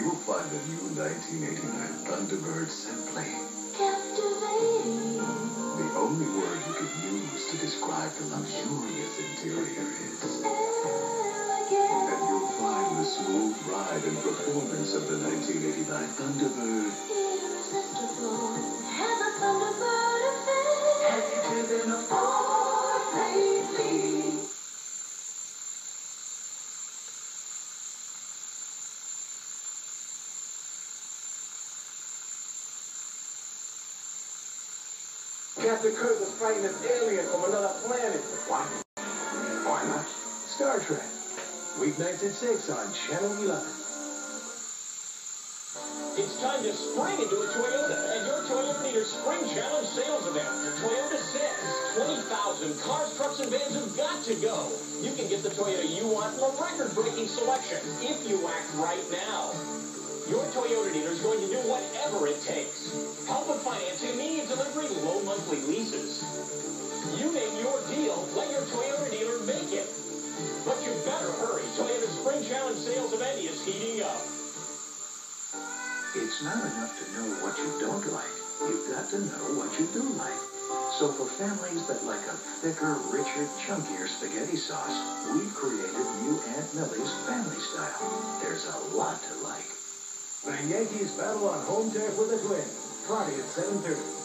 You'll find the new 1989 Thunderbird simply captivating. The only word you could use to describe the luxurious interior is Elegant. and you'll find the smooth ride and performance of the 1989 Thunderbird Irresistible. Has a Thunderbird effect. Have you driven a Ford lately? Captain Kirk was fighting an alien from another planet. What? Why not? Star Trek. Weeknights at 6 on Channel 11. It's time to spring into a Toyota at your Toyota Leader Spring Challenge sales event. Toyota says 20,000 cars, trucks, and vans have got to go. You can get the Toyota you want from a record-breaking selection if you act right now. Your Toyota dealer is going to do whatever it takes. Help with financing, immediate delivery, low monthly leases. You name your deal, let your Toyota dealer make it. But you better hurry. Toyota's Spring Challenge sales event is heating up. It's not enough to know what you don't like. You've got to know what you do like. So for families that like a thicker, richer, chunkier spaghetti sauce, we've created new Aunt Millie's Family Style. There's a lot to like. The Yankees battle on home turf with the Twins. Friday at 7:30.